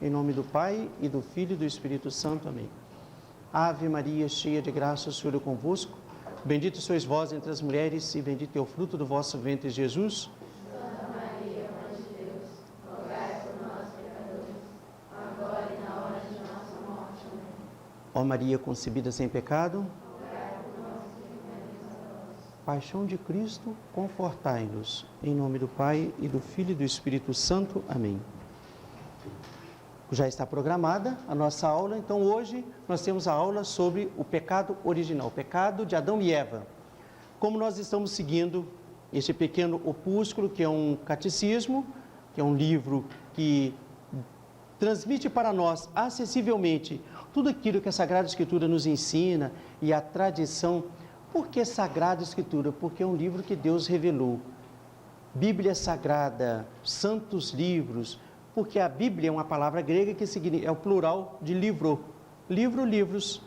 Em nome do Pai, e do Filho e do Espírito Santo. Amém. Ave Maria, cheia de graça, o Senhor é convosco. Bendito sois vós entre as mulheres, e bendito é o fruto do vosso ventre, Jesus. Santa Maria, Mãe de Deus, rogai por nós, pecadores, agora e na hora de nossa morte. Amém. Ó Maria, concebida sem pecado, paixão de Cristo, confortai-nos. Em nome do Pai, e do Filho e do Espírito Santo. Amém. Já está programada a nossa aula, então hoje nós temos a aula sobre o pecado original, o pecado de Adão e Eva. Como nós estamos seguindo este pequeno opúsculo, que é um catecismo, que é um livro que transmite para nós acessivelmente tudo aquilo que a Sagrada Escritura nos ensina e a tradição. Por que Sagrada Escritura? Porque é um livro que Deus revelou. Bíblia Sagrada, santos livros, porque a Bíblia é uma palavra grega que significa, é o plural de livro. Livro, livros.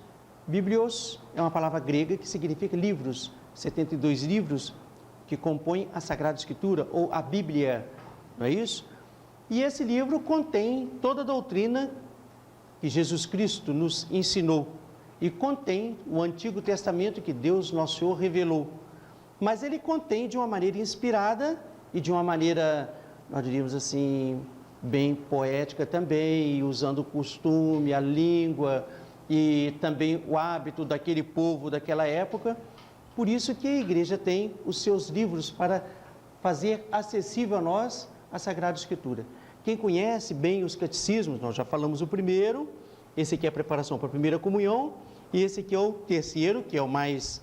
Biblios é uma palavra grega que significa livros. 72 livros que compõem a Sagrada Escritura, ou a Bíblia, não é isso? E esse livro contém toda a doutrina que Jesus Cristo nos ensinou. E contém o Antigo Testamento que Deus, nosso Senhor, revelou. Mas ele contém de uma maneira inspirada e de uma maneira, nós diríamos assim, bem poética também, usando o costume, a língua e também o hábito daquele povo daquela época. Por isso que a igreja tem os seus livros para fazer acessível a nós a Sagrada Escritura. Quem conhece bem os catecismos, nós já falamos o primeiro, esse aqui é a preparação para a primeira comunhão, e esse aqui é o terceiro, que é o mais,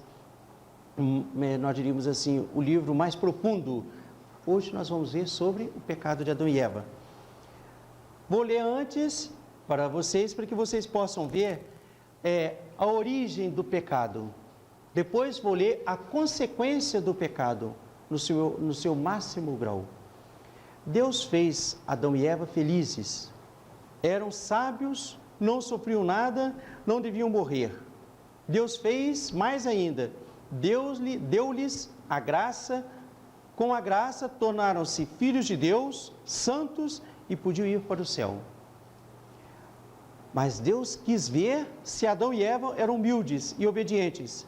nós diríamos assim, o livro mais profundo. Hoje nós vamos ver sobre o pecado de Adão e Eva. Vou ler antes para vocês, para que vocês possam ver a origem do pecado. Depois vou ler a consequência do pecado, no seu máximo grau. Deus fez Adão e Eva felizes. Eram sábios, não sofriam nada, não deviam morrer. Deus fez mais ainda. Deus deu-lhes a graça. Com a graça, tornaram-se filhos de Deus, santos, e podiam ir para o céu. Mas Deus quis ver se Adão e Eva eram humildes e obedientes.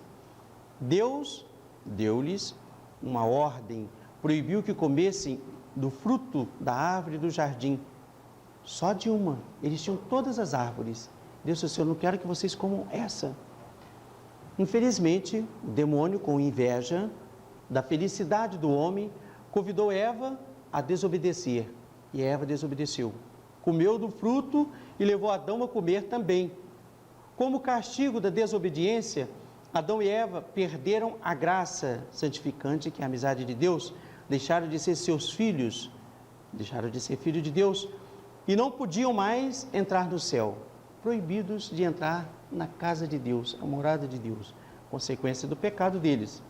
Deus deu-lhes uma ordem, proibiu que comessem do fruto da árvore do jardim. Só de uma. Eles tinham todas as árvores. Deus disse: eu não quero que vocês comam essa. Infelizmente, o demônio, com inveja da felicidade do homem, convidou Eva a desobedecer. E Eva desobedeceu. Comeu do fruto e levou Adão a comer também. Como castigo da desobediência, Adão e Eva perderam a graça santificante, que é a amizade de Deus, deixaram de ser seus filhos, deixaram de ser filhos de Deus, e não podiam mais entrar no céu, proibidos de entrar na casa de Deus, a morada de Deus, consequência do pecado deles.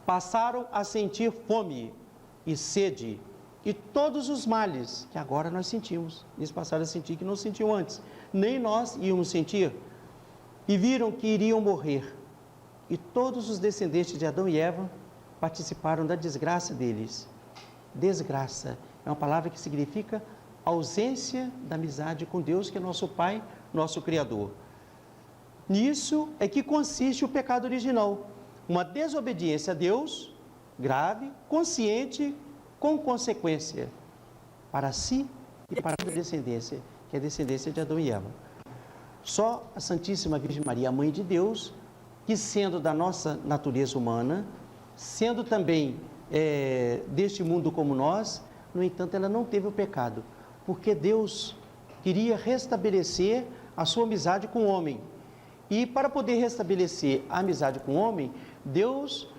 Passaram a sentir fome e sede, e todos os males que agora nós sentimos, eles passaram a sentir que não sentiam antes, nem nós íamos sentir, e viram que iriam morrer, e todos os descendentes de Adão e Eva participaram da desgraça deles. Desgraça é uma palavra que significa ausência da amizade com Deus, que é nosso Pai, nosso Criador. Nisso é que consiste o pecado original, uma desobediência a Deus, grave, consciente, com consequência, para si e para a descendência, que é a descendência de Adão e Eva. Só a Santíssima Virgem Maria, a Mãe de Deus, que sendo da nossa natureza humana, sendo também deste mundo como nós, no entanto, ela não teve o pecado, porque Deus queria restabelecer a sua amizade com o homem. E para poder restabelecer a amizade com o homem, Deus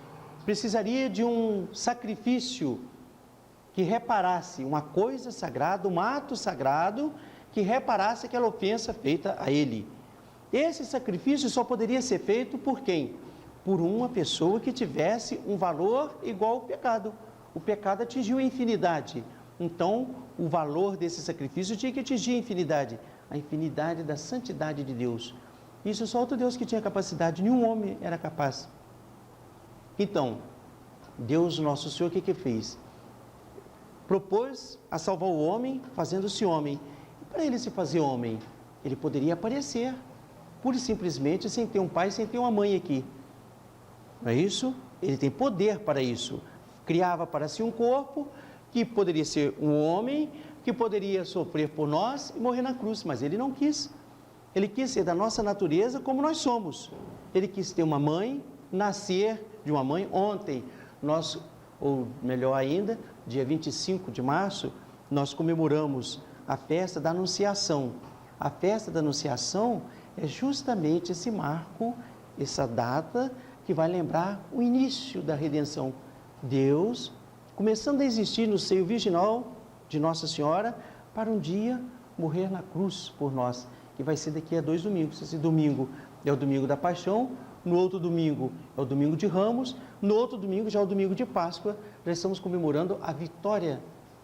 precisaria de um sacrifício que reparasse uma coisa sagrada, um ato sagrado, que reparasse aquela ofensa feita a ele. Esse sacrifício só poderia ser feito por quem? Por uma pessoa que tivesse um valor igual ao pecado. O pecado atingiu a infinidade. Então, o valor desse sacrifício tinha que atingir a infinidade da santidade de Deus. Isso só outro Deus que tinha capacidade, nenhum homem era capaz. Então, Deus, nosso Senhor, o que fez? Propôs a salvar o homem, fazendo-se homem. para ele se fazer homem? Ele poderia aparecer, pura e simplesmente, sem ter um pai, sem ter uma mãe aqui. Não é isso? Ele tem poder para isso. Criava para si um corpo que poderia ser um homem, que poderia sofrer por nós e morrer na cruz, mas ele não quis. Ele quis ser da nossa natureza como nós somos. Ele quis ter uma mãe, nascer de uma mãe. Ontem, nós, ou melhor ainda, dia 25 de março, nós comemoramos a festa da Anunciação. A festa da Anunciação é justamente esse marco, essa data que vai lembrar o início da redenção. Deus, começando a existir no seio virginal de Nossa Senhora, para um dia morrer na cruz por nós, que vai ser daqui a 2 domingos. Esse domingo é o domingo da Paixão, no outro domingo é o domingo de Ramos, no outro domingo já é o domingo de Páscoa. Já estamos comemorando a vitória,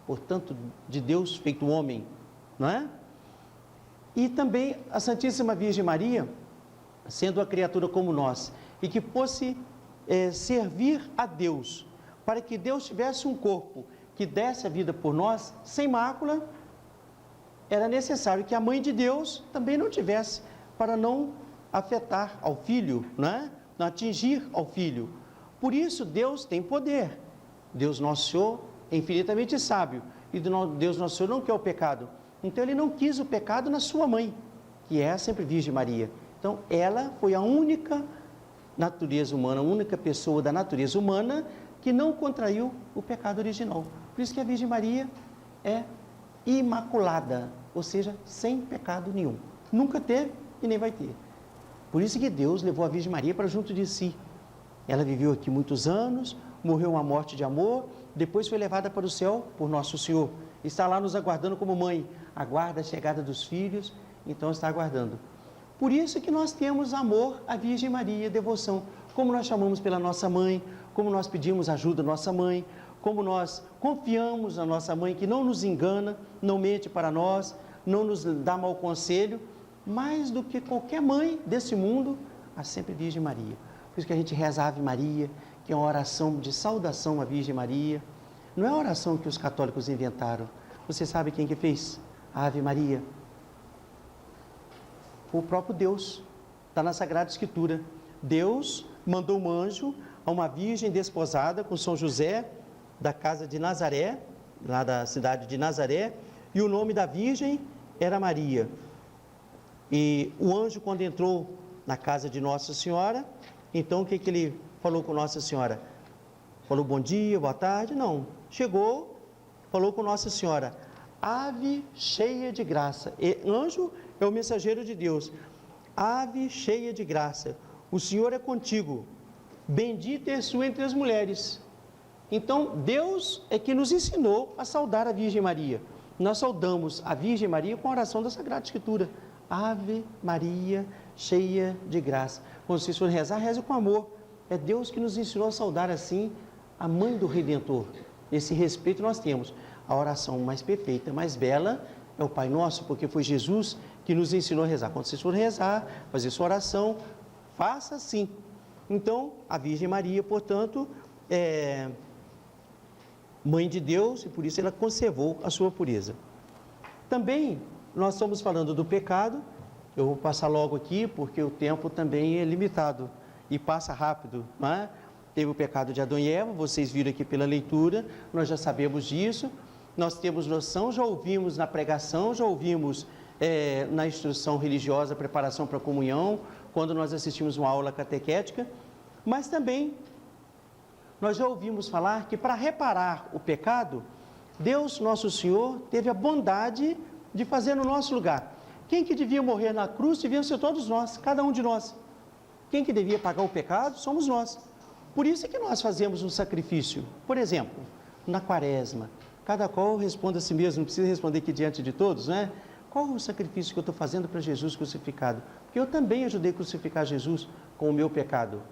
portanto, de Deus feito homem, não é? E também a Santíssima Virgem Maria, sendo a criatura como nós, e que fosse servir a Deus, para que Deus tivesse um corpo que desse a vida por nós, sem mácula, era necessário que a mãe de Deus também não tivesse, para não afetar ao filho, né? Não atingir ao filho. Por isso Deus tem poder. Deus nosso Senhor é infinitamente sábio, e Deus nosso Senhor não quer o pecado. Então ele não quis o pecado na sua mãe, que é sempre Virgem Maria. Então ela foi a única natureza humana, a única pessoa da natureza humana que não contraiu o pecado original. Por isso que a Virgem Maria é imaculada, ou seja, sem pecado nenhum. Nunca teve e nem vai ter. Por isso que Deus levou a Virgem Maria para junto de si. Ela viveu aqui muitos anos, morreu uma morte de amor, depois foi levada para o céu por Nosso Senhor. Está lá nos aguardando como mãe, aguarda a chegada dos filhos, então está aguardando. Por isso que nós temos amor à Virgem Maria, devoção, como nós chamamos pela nossa mãe, como nós pedimos ajuda à nossa mãe, como nós confiamos na nossa mãe, que não nos engana, não mente para nós, não nos dá mau conselho, mais do que qualquer mãe desse mundo, a sempre Virgem Maria. Por isso que a gente reza a Ave Maria, que é uma oração de saudação à Virgem Maria. Não é a oração que os católicos inventaram. Você sabe quem que fez? A Ave Maria. Foi o próprio Deus. Está na Sagrada Escritura. Deus mandou um anjo a uma virgem desposada com São José, da casa de Nazaré, lá da cidade de Nazaré, e o nome da virgem era Maria. E o anjo, quando entrou na casa de Nossa Senhora, então o que ele falou com Nossa Senhora? Falou bom dia, boa tarde? Não. Chegou, falou com Nossa Senhora, ave cheia de graça. E anjo é o mensageiro de Deus. Ave cheia de graça, o Senhor é contigo, bendita és tu entre as mulheres. Então, Deus é que nos ensinou a saudar a Virgem Maria. Nós saudamos a Virgem Maria com a oração da Sagrada Escritura. Ave Maria, cheia de graça. Quando vocês forem rezar, reze com amor. É Deus que nos ensinou a saudar assim a Mãe do Redentor. Esse respeito nós temos. A oração mais perfeita, mais bela, é o Pai Nosso, porque foi Jesus que nos ensinou a rezar. Quando vocês forem rezar, fazer sua oração, faça assim. Então, a Virgem Maria, portanto, é Mãe de Deus, e por isso ela conservou a sua pureza. Também, nós estamos falando do pecado. Eu vou passar logo aqui, porque o tempo também é limitado e passa rápido, não é? Teve o pecado de Adão e Eva, vocês viram aqui pela leitura, nós já sabemos disso, nós temos noção, já ouvimos na pregação, já ouvimos na instrução religiosa, preparação para a comunhão, quando nós assistimos uma aula catequética, mas também nós já ouvimos falar que para reparar o pecado, Deus, Nosso Senhor, teve a bondade de fazer no nosso lugar. Quem que devia morrer na cruz deviam ser todos nós, cada um de nós. Quem que devia pagar o pecado somos nós. Por isso é que nós fazemos um sacrifício. Por exemplo, na quaresma, cada qual responde a si mesmo, não precisa responder aqui diante de todos, né? Qual o sacrifício que eu estou fazendo para Jesus crucificado? Porque eu também ajudei a crucificar Jesus com o meu pecado.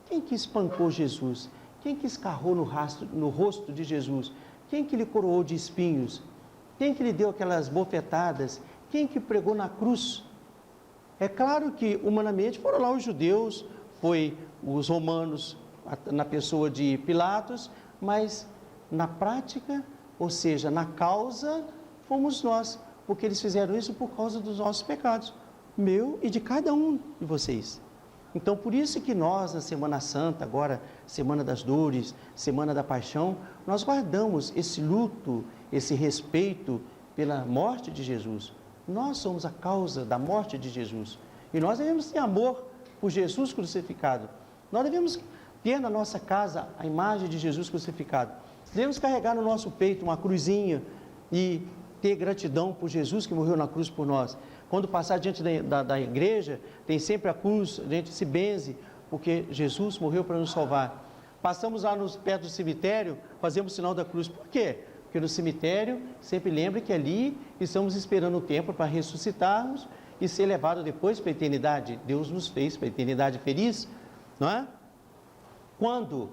Quem que espancou Jesus? Quem que escarrou no rosto de Jesus? Quem que lhe coroou de espinhos? Quem que lhe deu aquelas bofetadas? Quem que pregou na cruz? É claro que, humanamente, foram lá os judeus, foi os romanos, na pessoa de Pilatos, mas na prática, ou seja, na causa, fomos nós. porque eles fizeram isso por causa dos nossos pecados, meu e de cada um de vocês. Então, por isso que nós, na Semana Santa, agora, Semana das Dores, Semana da Paixão, nós guardamos esse luto, esse respeito pela morte de Jesus. Nós somos a causa da morte de Jesus. E nós devemos ter amor por Jesus crucificado. Nós devemos ter na nossa casa a imagem de Jesus crucificado. Devemos carregar no nosso peito uma cruzinha e ter gratidão por Jesus que morreu na cruz por nós. Quando passar diante da igreja, tem sempre a cruz, a gente se benze, porque Jesus morreu para nos salvar. Passamos lá perto do cemitério, fazemos o sinal da cruz. Por quê? Porque no cemitério, sempre lembra que ali estamos esperando o tempo para ressuscitarmos e ser levados depois para a eternidade. Deus nos fez para a eternidade feliz, não é? Quando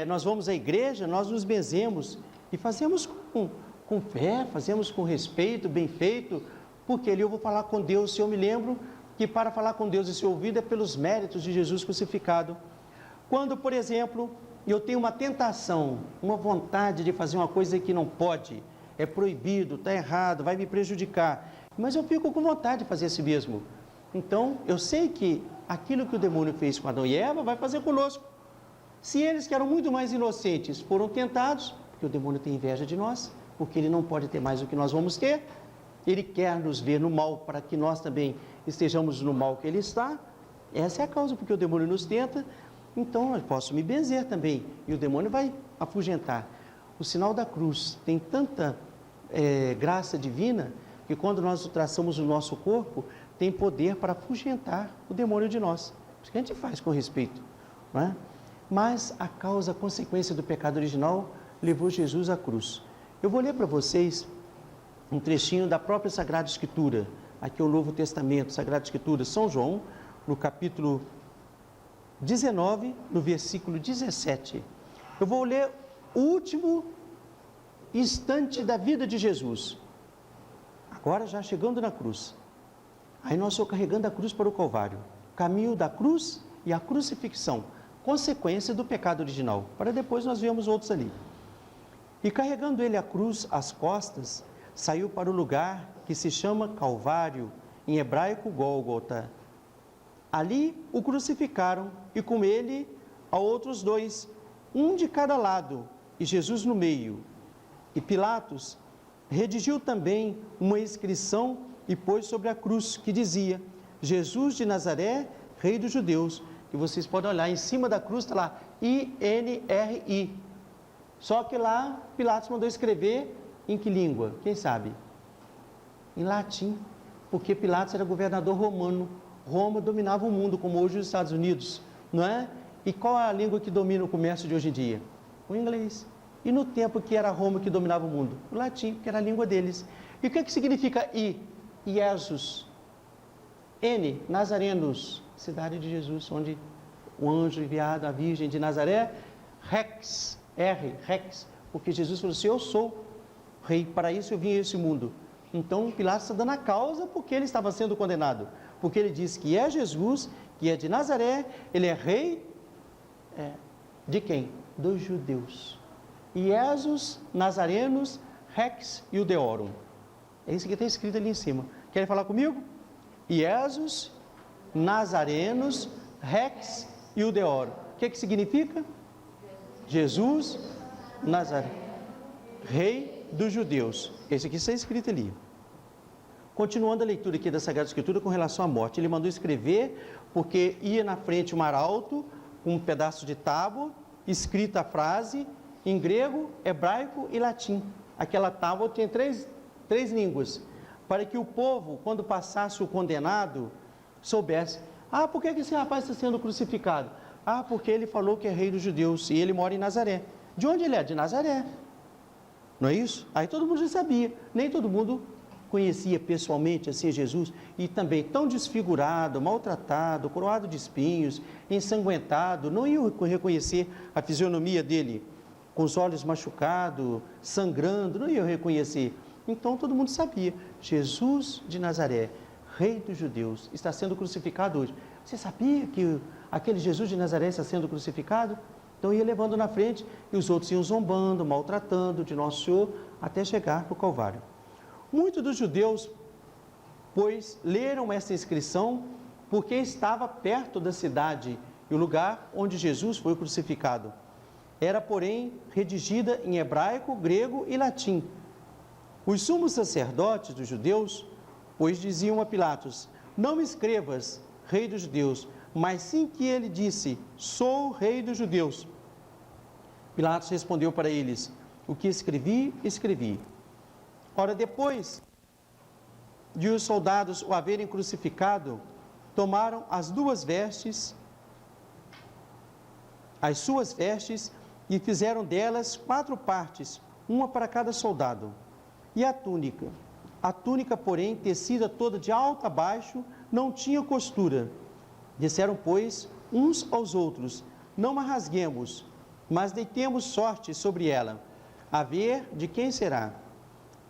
nós vamos à igreja, nós nos benzemos e fazemos com fé, fazemos com respeito, bem feito, porque ali eu vou falar com Deus. Se eu me lembro que para falar com Deus e ser ouvido é pelos méritos de Jesus crucificado. Quando, por exemplo, eu tenho uma tentação, uma vontade de fazer uma coisa que não pode, é proibido, está errado, vai me prejudicar, mas eu fico com vontade de fazer assim mesmo. Então, eu sei que aquilo que o demônio fez com Adão e Eva vai fazer conosco. Se eles que eram muito mais inocentes foram tentados, porque o demônio tem inveja de nós, porque ele não pode ter mais do que nós vamos ter, ele quer nos ver no mal para que nós também estejamos no mal que ele está. Essa é a causa porque o demônio nos tenta. Então eu posso me benzer também e o demônio vai afugentar. O sinal da cruz tem tanta graça divina que quando nós o traçamos no nosso corpo, tem poder para afugentar o demônio de nós. Isso que a gente faz com respeito, não é? Mas a causa, a consequência do pecado original levou Jesus à cruz. Eu vou ler para vocês um trechinho da própria Sagrada Escritura. Aqui é o Novo Testamento, Sagrada Escritura, São João, no capítulo 19, no versículo 17. Eu vou ler o último instante da vida de Jesus. Agora já chegando na cruz. Aí nós estamos carregando a cruz para o Calvário. Caminho da cruz e a crucifixão. Consequência do pecado original. Para depois nós vemos outros ali. E carregando ele a cruz às costas, saiu para o lugar que se chama Calvário, em hebraico Gólgota. Ali o crucificaram e com ele a outros dois, um de cada lado e Jesus no meio. E Pilatos redigiu também uma inscrição e pôs sobre a cruz que dizia: Jesus de Nazaré, Rei dos Judeus. E vocês podem olhar, em cima da cruz está lá, INRI. Só que lá Pilatos mandou escrever em que língua? Quem sabe? Em latim, porque Pilatos era governador romano. Roma dominava o mundo, como hoje os Estados Unidos, não é? E qual é a língua que domina o comércio de hoje em dia? O inglês. E no tempo que era Roma que dominava o mundo? O latim, que era a língua deles. E o que significa I? Iesus. N, Nazarenos, cidade de Jesus, onde o anjo enviado, a Virgem de Nazaré, Rex, R, Rex, porque Jesus falou assim: eu sou rei, para isso eu vim a esse mundo. Então Pilatos está dando a causa porque ele estava sendo condenado, porque ele diz que é Jesus, que é de Nazaré, ele é rei de quem? Dos judeus. Iesus, Nazarenos, Rex Iudeorum. É isso que está escrito ali em cima. Querem falar comigo? Iesus, Nazarenos, Rex Iudeorum. O que significa? Jesus, Nazaré, Rei dos Judeus. Esse aqui está escrito ali. Continuando a leitura aqui da Sagrada Escritura com relação à morte, ele mandou escrever porque ia na frente um arauto, um pedaço de tábua, escrita a frase em grego, hebraico e latim. Aquela tábua tinha três línguas, para que o povo, quando passasse o condenado, soubesse: ah, por que esse rapaz está sendo crucificado? Ah, porque ele falou que é rei dos judeus e ele mora em Nazaré. De onde ele é? De Nazaré. Não é isso? Aí todo mundo já sabia. Nem todo mundo conhecia pessoalmente assim Jesus. E também tão desfigurado, maltratado, coroado de espinhos, ensanguentado, não ia reconhecer a fisionomia dele, com os olhos machucados, sangrando, não ia reconhecer. Então todo mundo sabia: Jesus de Nazaré, Rei dos Judeus, está sendo crucificado hoje. Você sabia que aquele Jesus de Nazaré está sendo crucificado? Então ia levando na frente e os outros iam zombando, maltratando de Nosso Senhor, até chegar no Calvário. Muitos dos judeus, pois, leram esta inscrição porque estava perto da cidade e o lugar onde Jesus foi crucificado. Era, porém, redigida em hebraico, grego e latim. Os sumos sacerdotes dos judeus, pois, diziam a Pilatos: não escrevas, rei dos judeus, mas sim que ele disse: sou rei dos judeus. Pilatos respondeu para eles: o que escrevi, escrevi. Ora, depois de os soldados o haverem crucificado, tomaram as suas vestes, e fizeram delas 4 partes, uma para cada soldado. E a túnica, porém, tecida toda de alto a baixo, não tinha costura. Disseram, pois, uns aos outros: não a rasguemos, mas deitemos sorte sobre ela, a ver de quem será.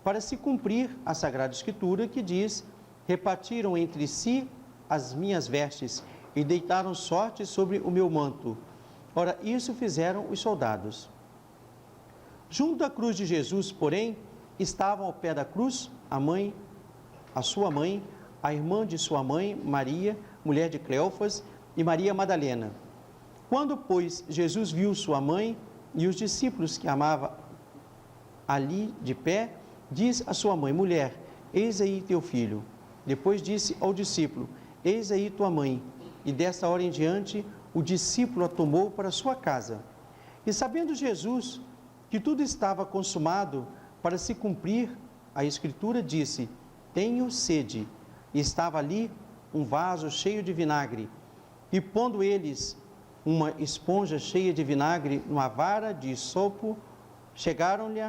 Para se cumprir a Sagrada Escritura, que diz: repartiram entre si as minhas vestes e deitaram sorte sobre o meu manto. Ora, isso fizeram os soldados. Junto à cruz de Jesus, porém, estavam ao pé da cruz a sua mãe, a irmã de sua mãe, Maria, mulher de Cleofas, e Maria Madalena. Quando, pois, Jesus viu sua mãe e os discípulos que amava ali de pé, diz a sua mãe: mulher, eis aí teu filho. Depois disse ao discípulo: eis aí tua mãe. E desta hora em diante, o discípulo a tomou para sua casa. E sabendo Jesus que tudo estava consumado, para se cumprir a Escritura, disse: tenho sede. E estava ali um vaso cheio de vinagre. E pondo eles uma esponja cheia de vinagre numa vara de hisopo, chegaram-lhe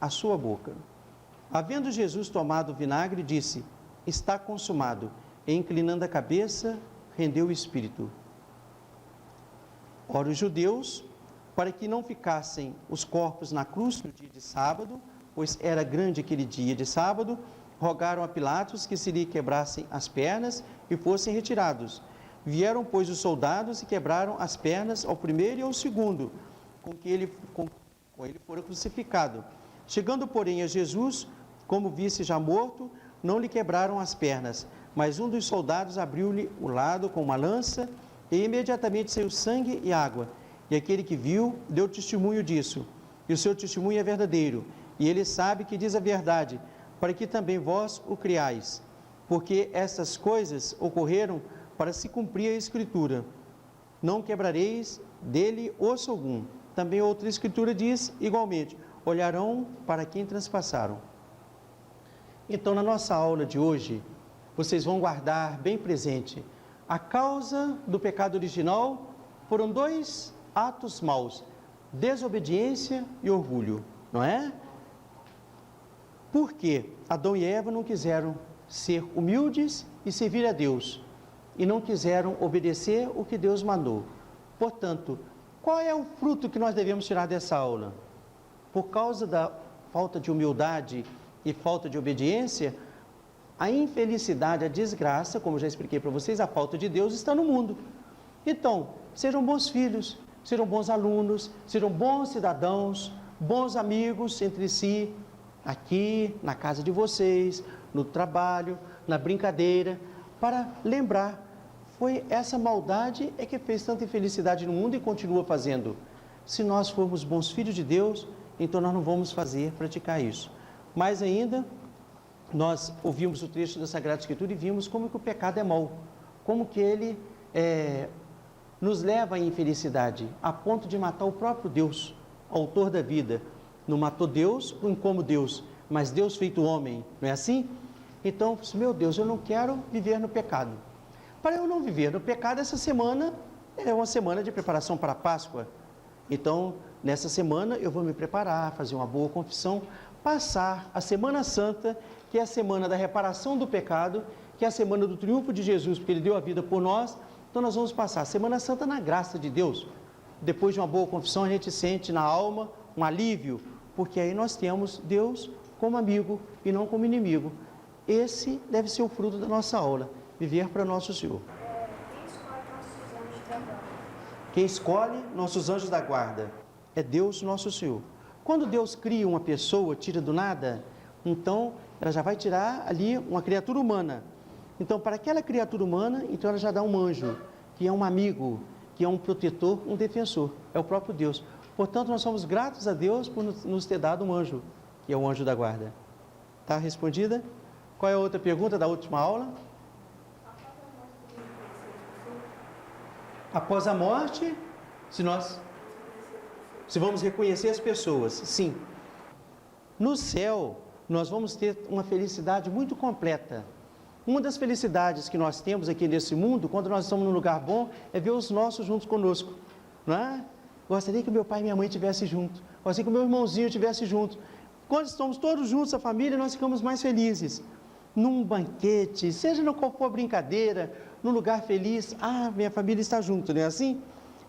à sua boca. Havendo Jesus tomado o vinagre, disse: está consumado. E inclinando a cabeça, rendeu o espírito. Ora, os judeus, para que não ficassem os corpos na cruz no dia de sábado, pois era grande aquele dia de sábado, rogaram a Pilatos que se lhe quebrassem as pernas e fossem retirados. Vieram, pois, os soldados e quebraram as pernas ao primeiro e ao segundo, com que ele fora crucificado. Chegando, porém, a Jesus, como visse já morto, não lhe quebraram as pernas, mas um dos soldados abriu-lhe o lado com uma lança, e imediatamente saiu sangue e água. E aquele que viu, deu testemunho disso, e o seu testemunho é verdadeiro, e ele sabe que diz a verdade, para que também vós o criais, porque estas coisas ocorreram para se cumprir a Escritura: não quebrareis dele osso algum. Também outra Escritura diz, igualmente: olharão para quem transpassaram. Então, na nossa aula de hoje, vocês vão guardar bem presente: a causa do pecado original foram 2 atos maus: desobediência e orgulho, não é? Porque Adão e Eva não quiseram ser humildes e servir a Deus, e não quiseram obedecer o que Deus mandou. Portanto, qual é o fruto que nós devemos tirar dessa aula? Por causa da falta de humildade e falta de obediência, a infelicidade, a desgraça, como já expliquei para vocês, a falta de Deus está no mundo. Então, sejam bons filhos, sejam bons alunos, sejam bons cidadãos, bons amigos entre si, aqui, na casa de vocês, no trabalho, na brincadeira, para lembrar: foi essa maldade é que fez tanta infelicidade no mundo e continua fazendo. Se nós formos bons filhos de Deus, então nós não vamos praticar isso. Mais ainda, nós ouvimos o trecho da Sagrada Escritura e vimos como que o pecado é mau, como que ele nos leva à infelicidade, a ponto de matar o próprio Deus, autor da vida. Não matou Deus como Deus, mas Deus feito homem, não é assim? Então, meu Deus, eu não quero viver no pecado. Para eu não viver no pecado, essa semana é uma semana de preparação para a Páscoa. Então, nessa semana eu vou me preparar, fazer uma boa confissão, passar a Semana Santa, que é a semana da reparação do pecado, que é a semana do triunfo de Jesus, porque Ele deu a vida por nós. Então, nós vamos passar a Semana Santa na graça de Deus. Depois de uma boa confissão, a gente sente na alma um alívio, porque aí nós temos Deus como amigo e não como inimigo. Esse deve ser o fruto da nossa aula, viver para nosso Senhor. Quem escolhe nossos anjos da guarda é Deus, nosso Senhor. Quando Deus cria uma pessoa, tira do nada, então ela já vai tirar ali uma criatura humana. Então, para aquela criatura humana, então ela já dá um anjo, que é um amigo, que é um protetor, um defensor, é o próprio Deus. Portanto, nós somos gratos a Deus por nos ter dado um anjo, que é o anjo da guarda. Está respondida? Qual é a outra pergunta da última aula? Após a morte, se vamos reconhecer as pessoas, sim. No céu, nós vamos ter uma felicidade muito completa. Uma das felicidades que nós temos aqui nesse mundo, quando nós estamos num lugar bom, é ver os nossos juntos conosco. Não é? Gostaria que meu pai e minha mãe estivessem juntos. Gostaria que o meu irmãozinho estivesse junto. Quando estamos todos juntos, a família, nós ficamos mais felizes. Num banquete, seja no qual for brincadeira, num lugar feliz, minha família está junto, não é assim?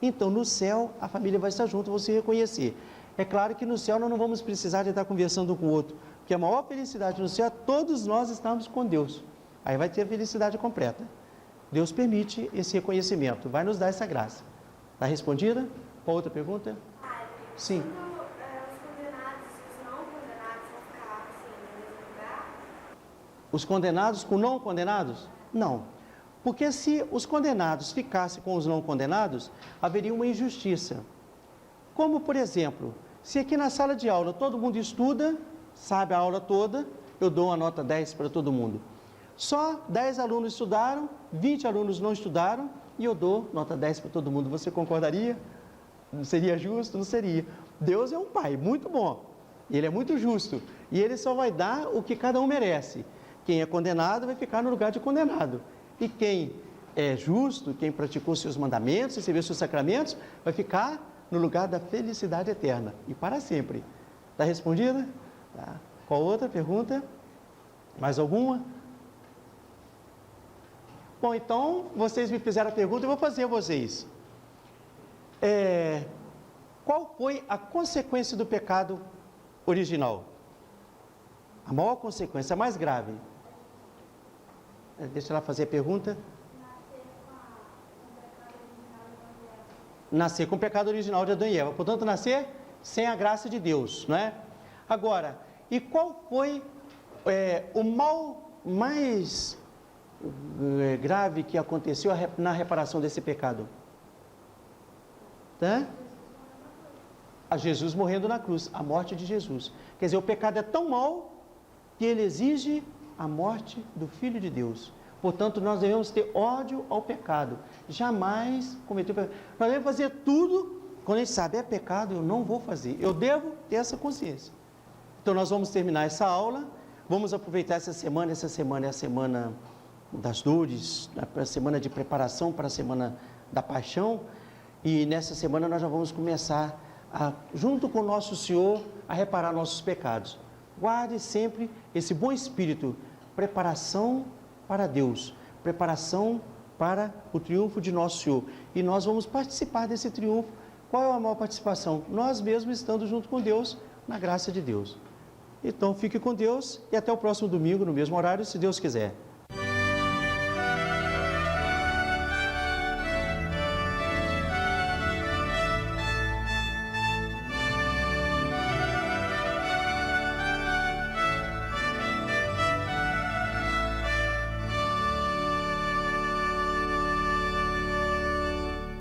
Então, no céu, a família vai estar junto, você reconhecer. É claro que no céu nós não vamos precisar de estar conversando um com o outro, porque a maior felicidade no céu é todos nós estarmos com Deus. Aí vai ter a felicidade completa. Deus permite esse reconhecimento, vai nos dar essa graça. Está respondida? Qual outra pergunta? Sim. Quando os condenados e os não condenados vão ficar assim, no mesmo lugar? Os condenados com não condenados? Não. Porque se os condenados ficassem com os não condenados, haveria uma injustiça. Como, por exemplo, se aqui na sala de aula todo mundo estuda, sabe a aula toda, eu dou uma nota 10 para todo mundo. Só 10 alunos estudaram, 20 alunos não estudaram, e eu dou nota 10 para todo mundo. Você concordaria? Não seria justo? Não seria. Deus é um pai muito bom, ele é muito justo, e ele só vai dar o que cada um merece. Quem é condenado vai ficar no lugar de condenado, e quem é justo, quem praticou seus mandamentos, recebeu seus sacramentos, vai ficar no lugar da felicidade eterna, e para sempre. Está respondida? Tá. Qual outra pergunta? Mais alguma? Bom, então, vocês me fizeram a pergunta, eu vou fazer a vocês. Qual foi a consequência do pecado original? A maior consequência, a mais grave. Deixa ela fazer a pergunta. Nascer com o pecado original de Adão e Eva. Portanto, nascer sem a graça de Deus, não é? Agora, e qual foi o mal mais grave que aconteceu na reparação desse pecado? Tá? A Jesus morrendo na cruz, a morte de Jesus. Quer dizer, o pecado é tão mau que ele exige a morte do Filho de Deus. Portanto, nós devemos ter ódio ao pecado. Jamais cometer pecado. Nós devemos fazer tudo, quando a gente sabe, é pecado, eu não vou fazer. Eu devo ter essa consciência. Então, nós vamos terminar essa aula, vamos aproveitar essa semana é a semana das dores, a semana de preparação para a semana da paixão, e nessa semana nós já vamos começar, junto com o nosso Senhor, a reparar nossos pecados. Guarde sempre esse bom espírito, preparação para Deus, preparação para o triunfo de nosso Senhor. E nós vamos participar desse triunfo. Qual é a maior participação? Nós mesmos estando junto com Deus, na graça de Deus. Então, fique com Deus e até o próximo domingo, no mesmo horário, se Deus quiser.